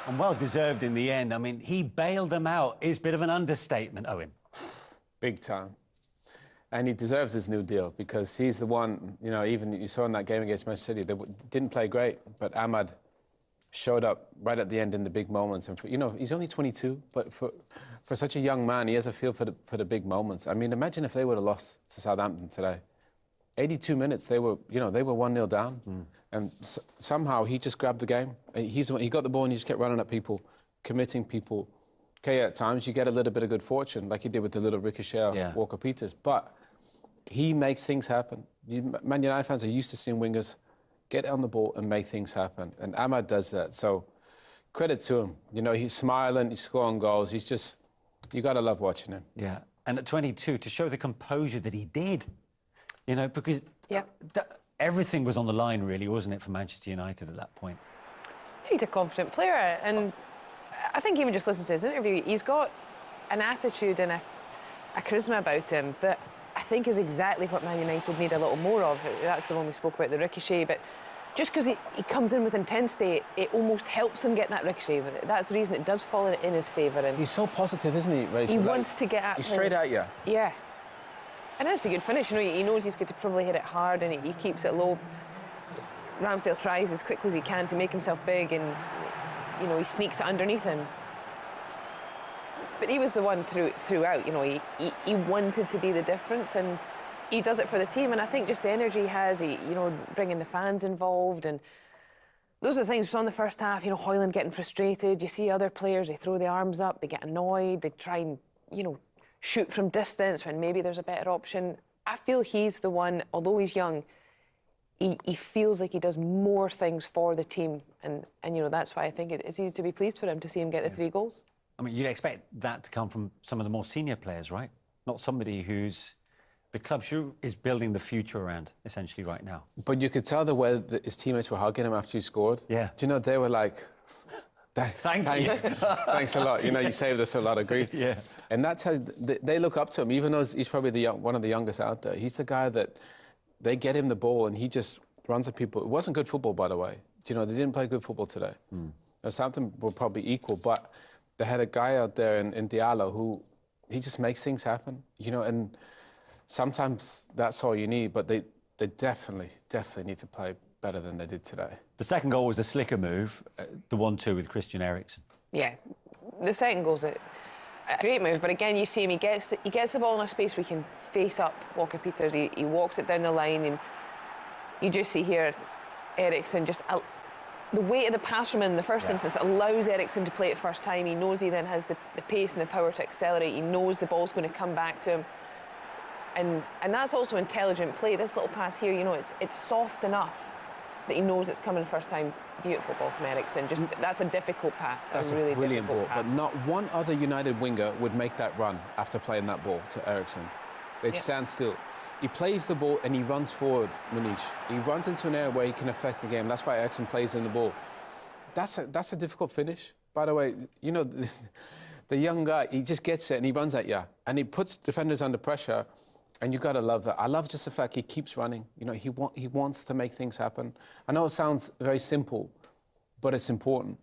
And well-deserved in the end. I mean, he bailed them out is a bit of an understatement, Owen. Big time. And he deserves his new deal because he's the one, you know, even you saw in that game against Manchester City, they didn't play great, but Amad showed up right at the end in the big moments. And, you know, he's only 22, but for such a young man, he has a feel for the big moments. I mean, imagine if they would have lost to Southampton today. 82 minutes, they were 1-0 down. And somehow he just grabbed the game. He got the ball and he just kept running at people, committing people. Okay, at times you get a little bit of good fortune, like he did with the little ricochet Walker-Peters, but he makes things happen. Man United fans are used to seeing wingers get on the ball and make things happen, and Amad does that, so credit to him. You know, he's smiling, he's scoring goals, he's just, you got to love watching him. Yeah, and at 22, to show the composure that he did, you know, because everything was on the line, really, wasn't it, for Manchester United at that point? He's a confident player, and I think even just listen to his interview, he's got an attitude and a charisma about him that I think is exactly what Man United need a little more of. That's the one we spoke about, the ricochet, but just because he comes in with intensity, it almost helps him get that ricochet. That's the reason it does fall in his favour. And he's so positive, isn't he, Rachel? He wants to get at He's straight at you. Yeah. And that's a good finish. You know, he knows he's going to probably hit it hard and he keeps it low. Ramsdale tries as quickly as he can to make himself big and, you know, he sneaks it underneath him. But he was the one throughout, you know, he wanted to be the difference and he does it for the team. And I think just the energy he has, you know, bringing the fans involved, and those are the things we saw in the first half, you know, Højlund getting frustrated. You see other players, they throw the arms up, they get annoyed, they try and, you know, shoot from distance when maybe there's a better option. I feel he's the one, although he's young, he feels like he does more things for the team. And you know, that's why I think it's easy to be pleased for him to see him get the 3 goals. I mean, you'd expect that to come from some of the more senior players, right? Not somebody who's the club is building the future around, essentially, right now. But you could tell the way that his teammates were hugging him after he scored. Yeah. Do you know, they were like, thanks. Thanks a lot. You know, you saved us a lot of grief. Yeah. And that's how they look up to him, even though he's probably one of the youngest out there. He's the guy that they get him the ball and he just runs at people. It wasn't good football, by the way. Do you know, they didn't play good football today. Southampton were probably equal, but they had a guy out there in Diallo who, he just makes things happen, you know, and sometimes that's all you need, but they definitely need to play better than they did today. The second goal was a slicker move, the 1-2 with Christian Eriksen. Yeah, the second goal's a great move, but again, you see him, he gets the ball in a space where he can face up Walker-Peters, he walks it down the line, and you just see here Eriksen just... the weight of the pass from him in the first instance allows Eriksen to play it first time. He knows he then has the pace and the power to accelerate. He knows the ball's going to come back to him. And that's also intelligent play. This little pass here, you know, it's soft enough that he knows it's coming first time. Beautiful ball from Eriksen. Just that's a difficult pass. That's a really brilliant ball. Pass. But not one other United winger would make that run after playing that ball to Eriksen. They'd stand still. He plays the ball and he runs forward, Manish. He runs into an area where he can affect the game. That's why Eriksen plays in the ball. That's a difficult finish. By the way, you know, the young guy, he just gets it and he runs at you. And he puts defenders under pressure. And you got to love that. I love just the fact he keeps running. You know, he wants to make things happen. I know it sounds very simple, but it's important.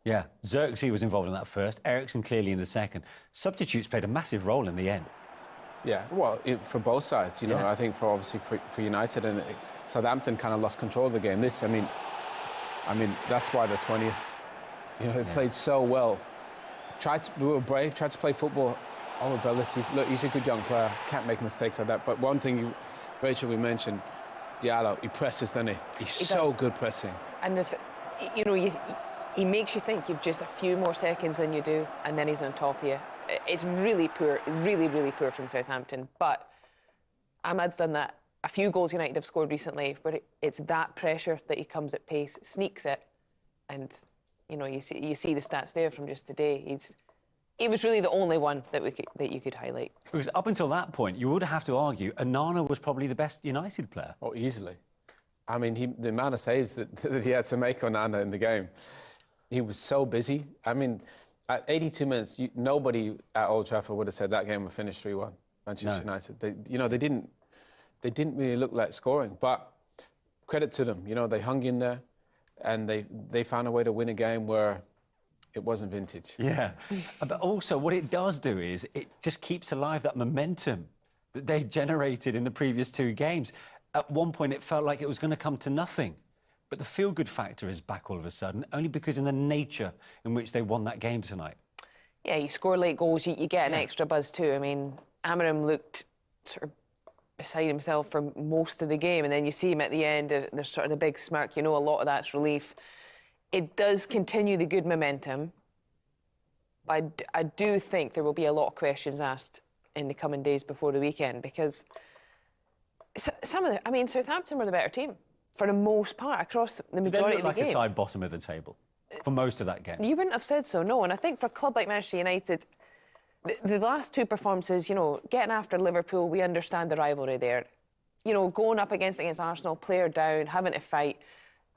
Yeah, Xerxes was involved in that first, Eriksen clearly in the second. Substitutes played a massive role in the end. Yeah, well, for both sides, you know, I think obviously for United, and Southampton kind of lost control of the game. I mean, that's why they're 20th. You know, they played so well. We were brave, tried to play football. Our abilities. Look, he's a good young player. Can't make mistakes like that. But one thing, Rachel, we mentioned, Diallo, he presses, doesn't he? He's so good pressing. And if, you know, he makes you think you've just a few more seconds than you do, and then he's on top of you. It's really poor, really poor from Southampton. But Amad's done that. A few goals United have scored recently, where it's that pressure that he comes at pace, sneaks it, and you know, you see the stats there from just today. He was really the only one that you could highlight. Because up until that point, you would have to argue Onana was probably the best United player. Oh, easily. I mean, the amount of saves that he had to make Onana in the game, he was so busy. I mean, at 82 minutes, nobody at Old Trafford would have said that game would finish 3-1. Manchester United. They didn't really look like scoring. But credit to them. You know, they hung in there, and they found a way to win a game where it wasn't vintage. Yeah. But also what it does do is it just keeps alive that momentum that they generated in the previous 2 games. At one point, it felt like it was going to come to nothing. But the feel-good factor is back all of a sudden, only because in the nature in which they won that game tonight. Yeah, you score late goals, you get an extra buzz too. I mean, Amarim looked sort of beside himself for most of the game, and then you see him at the end, there's sort of the big smirk. You know, a lot of that's relief. It does continue the good momentum. I do think there will be a lot of questions asked in the coming days before the weekend, because Southampton were the better team for the most part across the majority of the game. They looked like a side bottom of the table for most of that game. You wouldn't have said so, no. And I think for a club like Manchester United, the last 2 performances, you know, getting after Liverpool, we understand the rivalry there. You know, going up against Arsenal, player down, having to fight.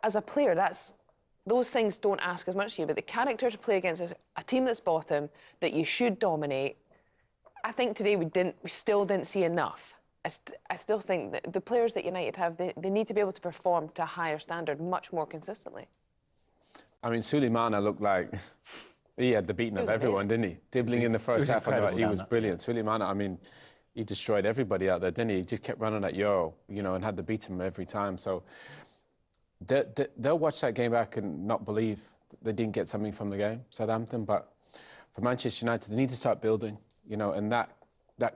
As a player, those things don't ask as much of you, but the character to play against a team that's bottom, that you should dominate, I think today we still didn't see enough. I still think that the players that United have, they need to be able to perform to a higher standard much more consistently. I mean, Suleimana looked like he had the beating of everyone, didn't he? Dribbling in the first half, he was brilliant. Suleimana, I mean, he destroyed everybody out there, didn't he? He just kept running at Euro, you know, and had to beat him every time. So they'll watch that game back and not believe they didn't get something from the game, Southampton. But for Manchester United, they need to start building, you know, and that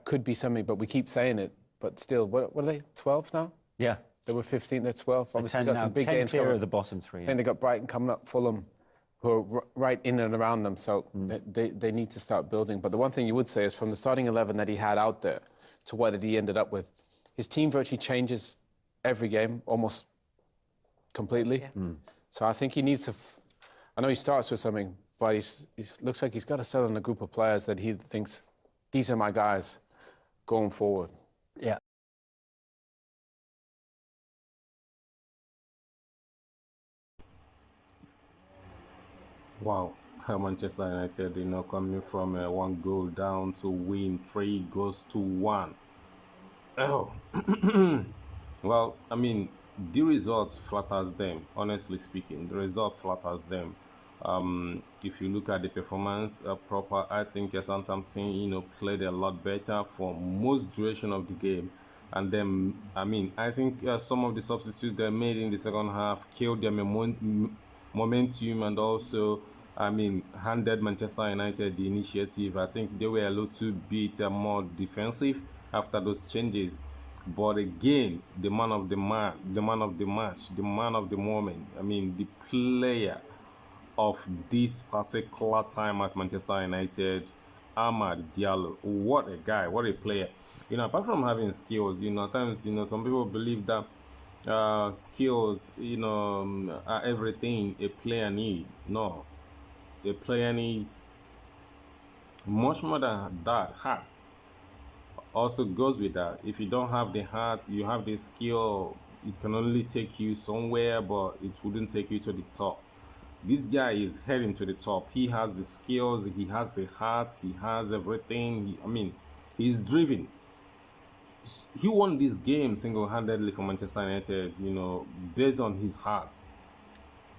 could be something. But we keep saying it. But still, what are they, 12 now? Yeah. They were 15, they're 12. Obviously, got some big 10 games clear coming. of the bottom 3. I think they got Brighton coming up, Fulham, who are right in and around them. So they need to start building. But the one thing you would say is from the starting 11 that he had out there to what he ended up with, his team virtually changes every game, almost completely. Yeah. So I think he needs to... I know he starts with something, but he looks like he's got to settle in a group of players that he thinks, these are my guys going forward. Yeah. Wow, Manchester United, you know, coming from 1 goal down to win 3-1. Oh, well, I mean, the result flatters them. Honestly speaking, the result flatters them. If you look at the performance proper, I think Southampton, you know, played a lot better for most duration of the game. And then, I mean, I think some of the substitutes they made in the second half killed their momentum, and also, I mean, handed Manchester United the initiative. I think they were a little bit more defensive after those changes. But again, the man of the match, the man of the moment, I mean, the player of this particular time at Manchester United, Amad Diallo. What a guy, what a player. You know, apart from having skills, you know, at times, you know, some people believe that skills, you know, are everything a player needs. No, a player needs much more than that. Heart also goes with that. If you don't have the heart, you have the skill, it can only take you somewhere, but it wouldn't take you to the top. This guy is heading to the top. He has the skills, he has the heart, he has everything. I mean, he's driven. He won this game single-handedly for Manchester United, you know, based on his heart.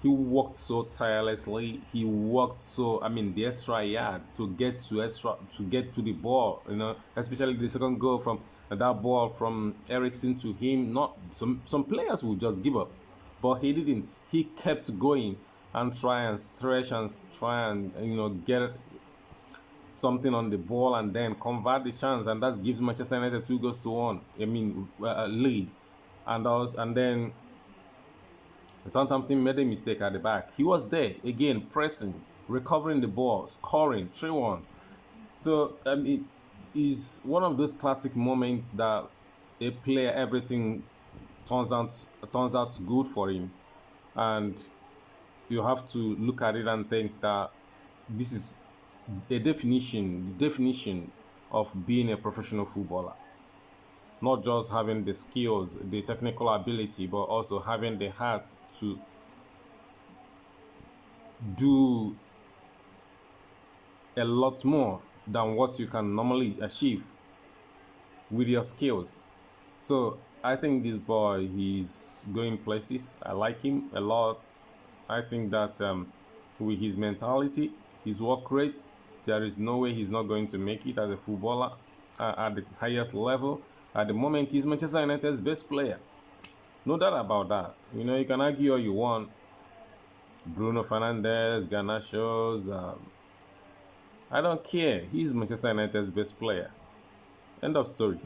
He worked so tirelessly. He worked so, I mean, the extra yard to get to the ball, you know, especially the second goal from that ball from Eriksen to him. Not some players will just give up, but he didn't. He kept going and try and stretch and try and, you know, get something on the ball and then convert the chance, and that gives Manchester United 2-1. I mean, lead, and then Southampton made a mistake at the back. He was there again, pressing, recovering the ball, scoring 3-1. So it is one of those classic moments that a player, everything turns out good for him, and you have to look at it and think that this is the definition of being a professional footballer. Not just having the skills, the technical ability, but also having the heart to do a lot more than what you can normally achieve with your skills. So I think this boy, he's going places. I like him a lot. I think that with his mentality, his work rate, there is no way he's not going to make it as a footballer at the highest level. At the moment, he's Manchester United's best player. No doubt about that. You know, you can argue all you want. Bruno Fernandes, Garnacho's, I don't care. He's Manchester United's best player. End of story.